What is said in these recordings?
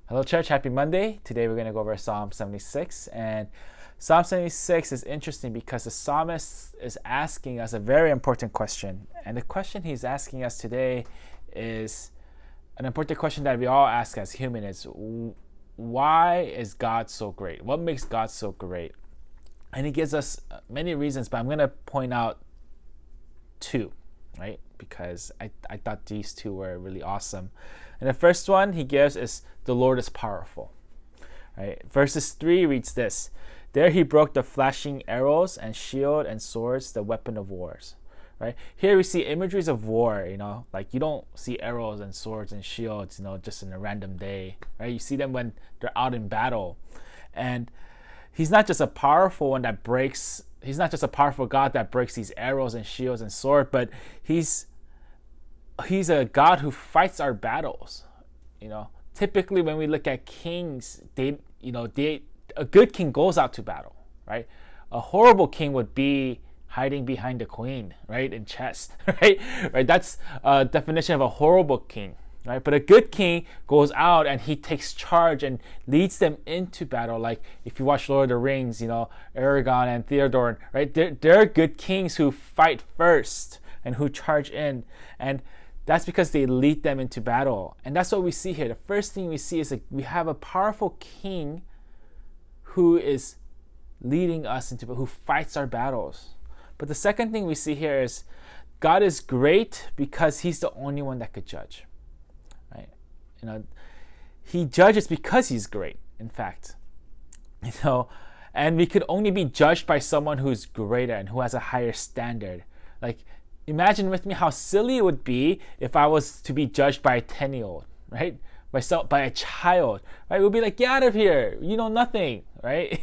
Hello, church. Happy Monday. Today we're going to go over Psalm 76. And Psalm 76 is interesting because the psalmist is asking us a very important question. And the question he's asking us today is an important question that we all ask as humans: why is God so great? What makes God so great? And he gives us many reasons, but I'm going to point out two, right? Because I thought these two were really awesome. And the first one he gives is the Lord is powerful. Right? Verses 3 reads this: There he broke the flashing arrows and shield and swords, the weapon of wars. Right? Here we see imageries of war, like you don't see arrows and swords and shields, just in a random day. Right? You see them when they're out in battle. And he's not just a powerful one that breaks he's not just a powerful God that breaks these arrows and shields and sword, but he's a God who fights our battles. Typically when we look at kings, a good king goes out to battle, right? A horrible king would be hiding behind the queen, right, in chess, right? That's a definition of a horrible king, right? But a good king goes out and he takes charge and leads them into battle. Like if you watch Lord of the Rings, Aragorn and Theoden, right? They're good kings who fight first and who charge in, and that's because they lead them into battle. And that's what we see here. The first thing we see is we have a powerful king who is leading us who fights our battles. But the second thing we see here is God is great because he's the only one that could judge. Right? He judges because he's great, in fact. And we could only be judged by someone who's greater and who has a higher standard. Like, imagine with me how silly it would be if I was to be judged by a 10-year-old, right? By a child, right? We'll be like, get out of here. You know nothing, right?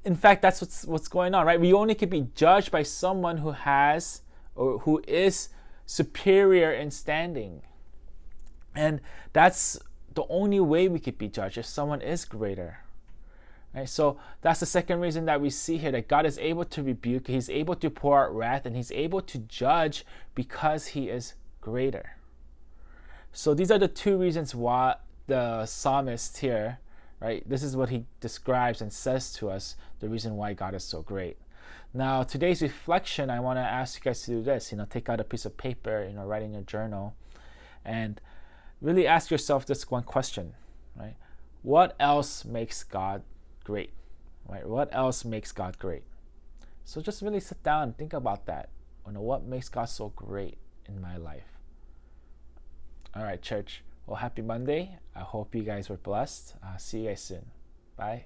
In fact, that's what's going on, right? We only could be judged by someone who has or who is superior in standing. And that's the only way we could be judged, if someone is greater. Right? So that's the second reason that we see here, that God is able to rebuke, he's able to pour out wrath, and he's able to judge because he is greater. So these are the two reasons why the psalmist here, right, this is what he describes and says to us, the reason why God is so great. Now, today's reflection, I want to ask you guys to do this, take out a piece of paper, write in your journal, and really ask yourself this one question, right? What else makes God great? Right? What else makes God great? So just really sit down and think about that. What makes God so great in my life? All right, church. Well, happy Monday. I hope you guys were blessed. See you guys soon. Bye.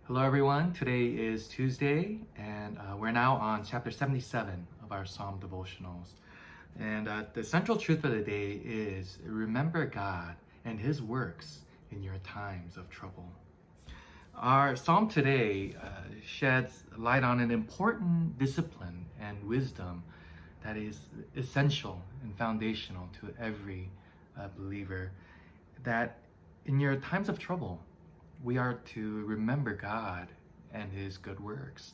Hello everyone, today is Tuesday and we're now on chapter 77 of our Psalm Devotionals. And the central truth of the day is remember God and his works in your times of trouble. Our psalm today sheds light on an important discipline and wisdom that is essential and foundational to every believer, that in your times of trouble, we are to remember God and his good works.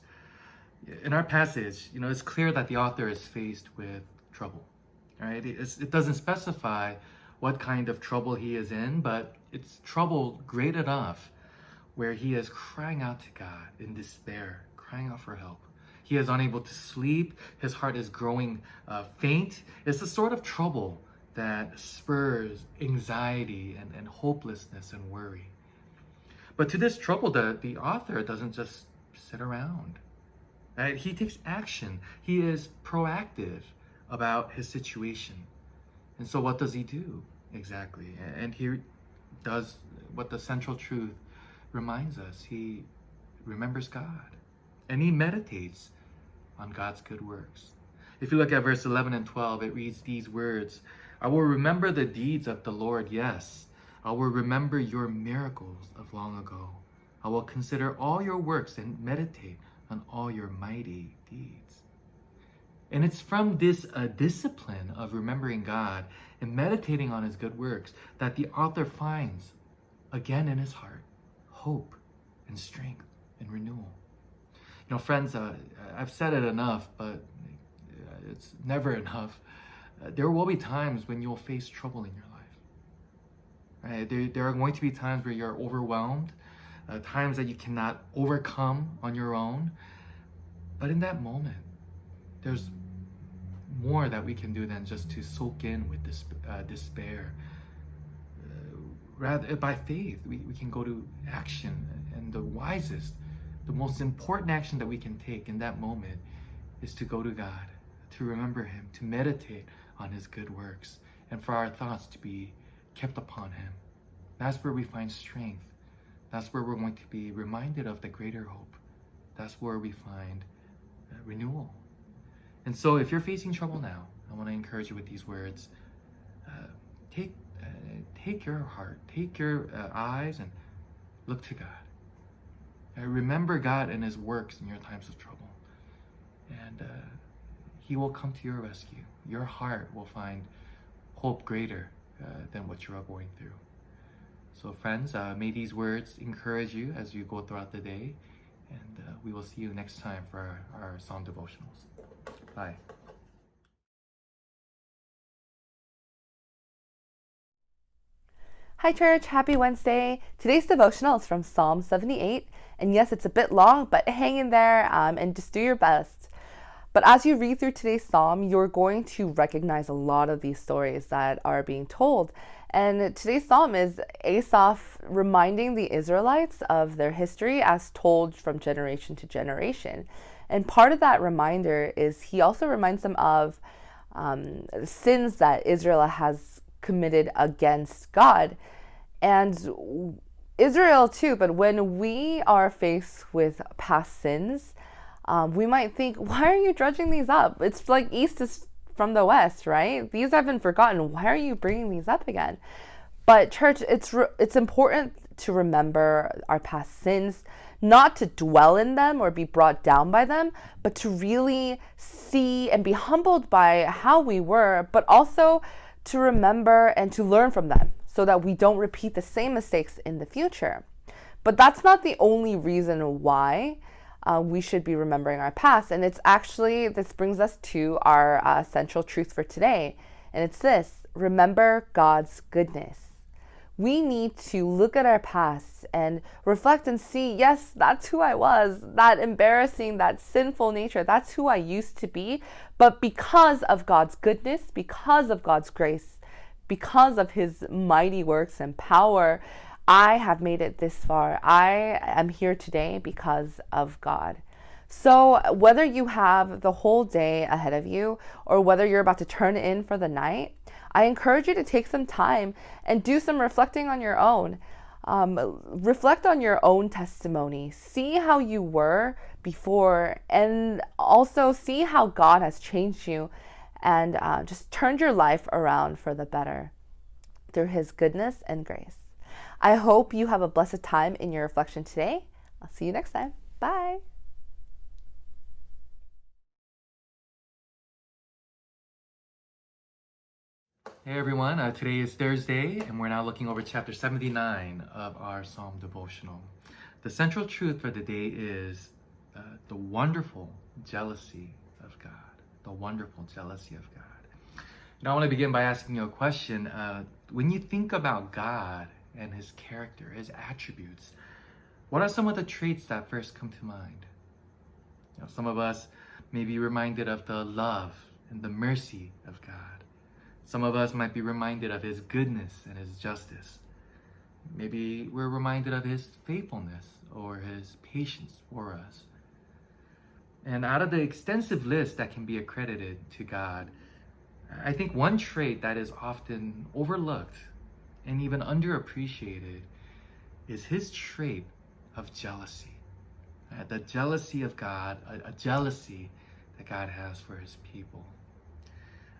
In our passage, it's clear that the author is faced with trouble. Right? It doesn't specify what kind of trouble he is in, but it's trouble great enough where he is crying out to God in despair, crying out for help. He is unable to sleep. His heart is growing faint. It's the sort of trouble that spurs anxiety and hopelessness and worry. But to this trouble, the author doesn't just sit around. Right? He takes action. He is proactive about his situation. And so what does he do exactly? And he does what the central truth reminds us. He remembers God and he meditates on God's good works. If you look at verse 11 and 12, it reads these words: I will remember the deeds of the Lord, yes. I will remember your miracles of long ago. I will consider all your works and meditate on all your mighty deeds. And it's from this discipline of remembering God and meditating on his good works that the author finds, again in his heart, hope and strength and renewal. Friends, I've said it enough, but it's never enough. There will be times when you'll face trouble in your life. Right? There are going to be times where you're overwhelmed, times that you cannot overcome on your own. But in that moment, there's more that we can do than just to soak in with this despair. Rather, by faith, we can go to action. And the wisest, the most important action that we can take in that moment is to go to God, to remember Him, to meditate on His good works, and for our thoughts to be kept upon Him. That's where we find strength. That's where we're going to be reminded of the greater hope. That's where we find renewal. And so if you're facing trouble now, I want to encourage you with these words. Take your heart, take your eyes and look to God. Remember God and His works in your times of trouble. And He will come to your rescue. Your heart will find hope greater than what you are going through. So friends, may these words encourage you as you go throughout the day. And we will see you next time for our Psalm devotionals. Bye. Hi church, happy Wednesday. Today's devotional is from Psalm 78. And yes, it's a bit long, but hang in there and just do your best. But as you read through today's psalm, you're going to recognize a lot of these stories that are being told. And today's psalm is Asaph reminding the Israelites of their history as told from generation to generation. And part of that reminder is he also reminds them of sins that Israel has committed against God. And Israel too, but when we are faced with past sins, we might think, why are you dredging these up? It's like east is from the west, right? These have been forgotten. Why are you bringing these up again? But church, it's important to remember our past sins, not to dwell in them or be brought down by them, but to really see and be humbled by how we were, but also to remember and to learn from them so that we don't repeat the same mistakes in the future. But that's not the only reason why we should be remembering our past. And it's actually, this brings us to our central truth for today. And it's this: remember God's goodness. We need to look at our past and reflect and see, yes, that's who I was, that embarrassing, that sinful nature, that's who I used to be. But because of God's goodness, because of God's grace, because of His mighty works and power, I have made it this far. I am here today because of God. So whether you have the whole day ahead of you or whether you're about to turn in for the night, I encourage you to take some time and do some reflecting on your own. Reflect on your own testimony. See how you were before, and also see how God has changed you and just turned your life around for the better through His goodness and grace. I hope you have a blessed time in your reflection today. I'll see you next time. Bye. Hey everyone, today is Thursday and we're now looking over chapter 79 of our Psalm devotional. The central truth for the day is the wonderful jealousy of God. The wonderful jealousy of God. Now I want to begin by asking you a question. When you think about God and His character, His attributes, what are some of the traits that first come to mind? Some of us may be reminded of the love and the mercy of God. Some of us might be reminded of His goodness and His justice. Maybe we're reminded of His faithfulness or His patience for us. And out of the extensive list that can be accredited to God, I think one trait that is often overlooked and even underappreciated is His trait of jealousy. The jealousy of God, a jealousy that God has for His people.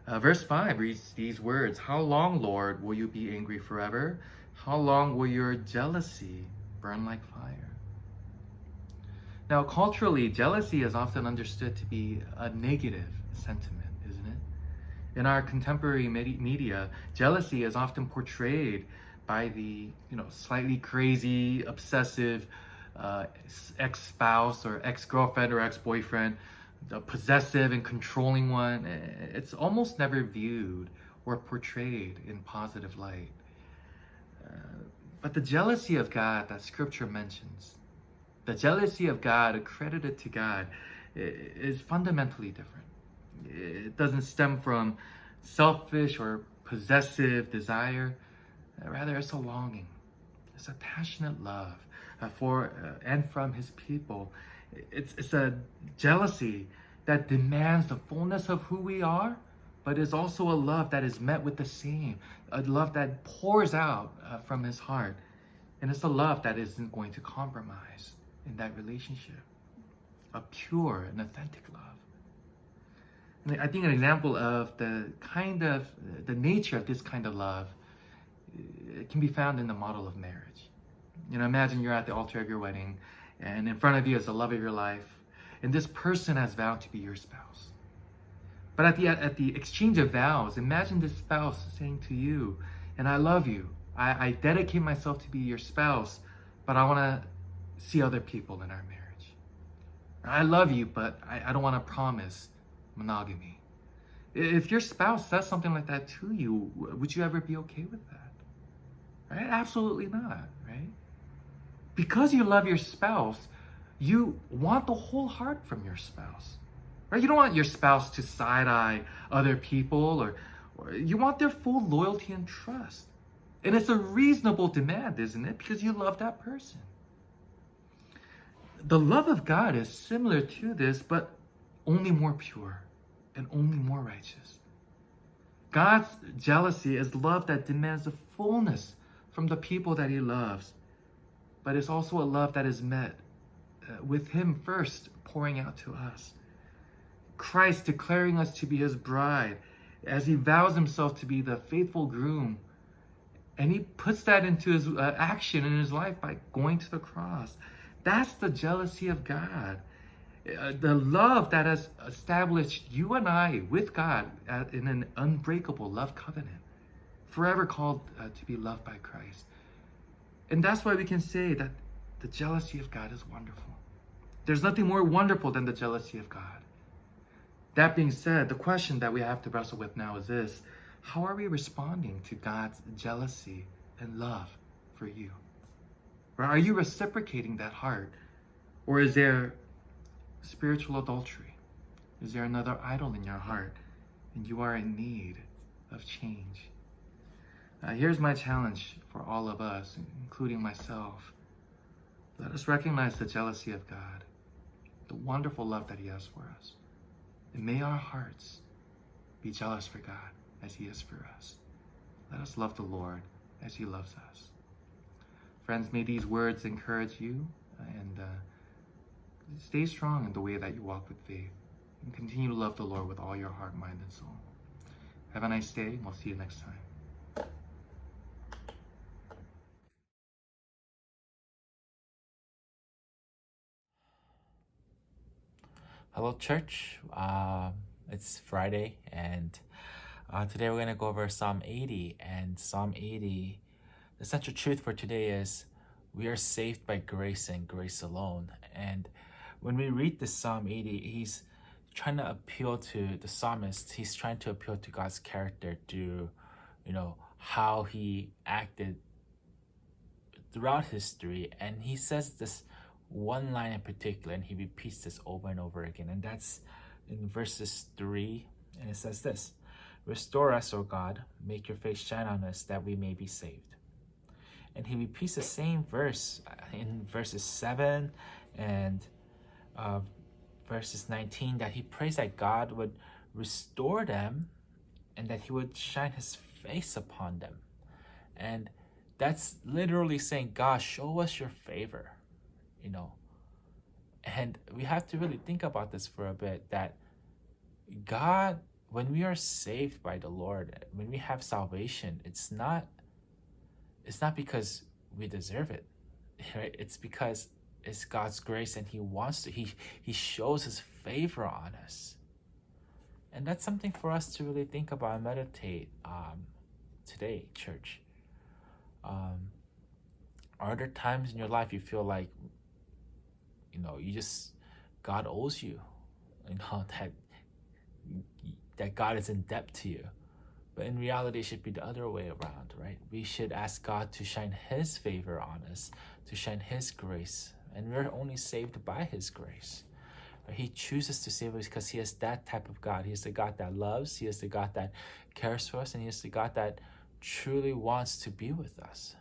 Verse 5 reads these words: "How long, Lord, will you be angry forever? How long will your jealousy burn like fire?" Now, culturally, jealousy is often understood to be a negative sentiment, isn't it? In our contemporary media, jealousy is often portrayed by the slightly crazy, obsessive ex-spouse or ex-girlfriend or ex-boyfriend the possessive and controlling one, it's almost never viewed or portrayed in positive light. But the jealousy of God that Scripture mentions, the jealousy of God accredited to God, is fundamentally different. It doesn't stem from selfish or possessive desire. Rather, it's a longing. It's a passionate love for and from His people. It's a jealousy that demands the fullness of who we are, but is also a love that is met with the same, a love that pours out from His heart. And it's a love that isn't going to compromise in that relationship, a pure and authentic love. And I think an example of the nature of this kind of love, it can be found in the model of marriage. Imagine you're at the altar of your wedding, and in front of you is the love of your life, and this person has vowed to be your spouse. But at the exchange of vows, imagine this spouse saying to you, "And I love you. I dedicate myself to be your spouse, but I want to see other people in our marriage. I love you, but I don't want to promise monogamy." If your spouse says something like that to you, would you ever be okay with that? Right? Absolutely not, right? Because you love your spouse, you want the whole heart from your spouse. Right? You don't want your spouse to side-eye other people, or you want their full loyalty and trust. And it's a reasonable demand, isn't it? Because you love that person. The love of God is similar to this, but only more pure and only more righteous. God's jealousy is love that demands the fullness from the people that He loves, but it's also a love that is met with Him first pouring out to us. Christ declaring us to be His bride as He vows Himself to be the faithful groom. And He puts that into His action in His life by going to the cross. That's the jealousy of God. The love that has established you and I with God in an unbreakable love covenant, forever called to be loved by Christ. And that's why we can say that the jealousy of God is wonderful. There's nothing more wonderful than the jealousy of God. That being said, the question that we have to wrestle with now is this: how are we responding to God's jealousy and love for you? Or are you reciprocating that heart? Or is there spiritual adultery? Is there another idol in your heart and you are in need of change? Here's my challenge for all of us, including myself. Let us recognize the jealousy of God, the wonderful love that He has for us. And may our hearts be jealous for God as He is for us. Let us love the Lord as He loves us. Friends, may these words encourage you and stay strong in the way that you walk with faith, and continue to love the Lord with all your heart, mind, and soul. Have a nice day. We'll see you next time. Hello, church. It's Friday, and today we're going to go over Psalm 80. And Psalm 80, the central truth for today is we are saved by grace and grace alone. And when we read this Psalm 80, he's trying to appeal to the psalmist. He's trying to appeal to God's character through, how He acted throughout history. And he says this one line in particular, and he repeats this over and over again, and that's in verses 3, and it says this: "Restore us, O God, make your face shine on us, that we may be saved." And he repeats the same verse in verses 7 and verses 19, that he prays that God would restore them and that He would shine His face upon them. And that's literally saying, God, show us your favor. And we have to really think about this for a bit, that God, when we are saved by the Lord, when we have salvation, it's not because we deserve it, right? It's because it's God's grace, and He shows His favor on us. And that's something for us to really think about and meditate today, church. Are there times in your life you feel like, God owes you? that God is in debt to you. But in reality, it should be the other way around, right? We should ask God to shine His favor on us, to shine His grace. And we're only saved by His grace. He chooses to save us because He is that type of God. He is the God that loves. He is the God that cares for us. And He is the God that truly wants to be with us,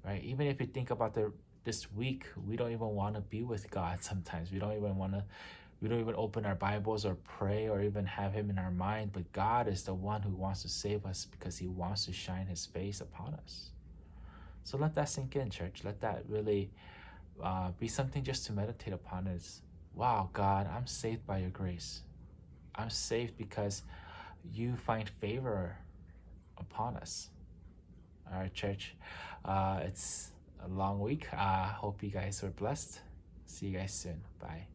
right? Even if you think about this week, we don't even want to be with God sometimes. We don't even open our Bibles or pray or even have Him in our mind. But God is the one who wants to save us because He wants to shine His face upon us. So let that sink in, church. Let that really be something just to meditate upon. Is, wow, God, I'm saved by your grace. I'm saved because you find favor upon us. All right, church. It's a long week. Hope you guys are blessed. See you guys soon. Bye.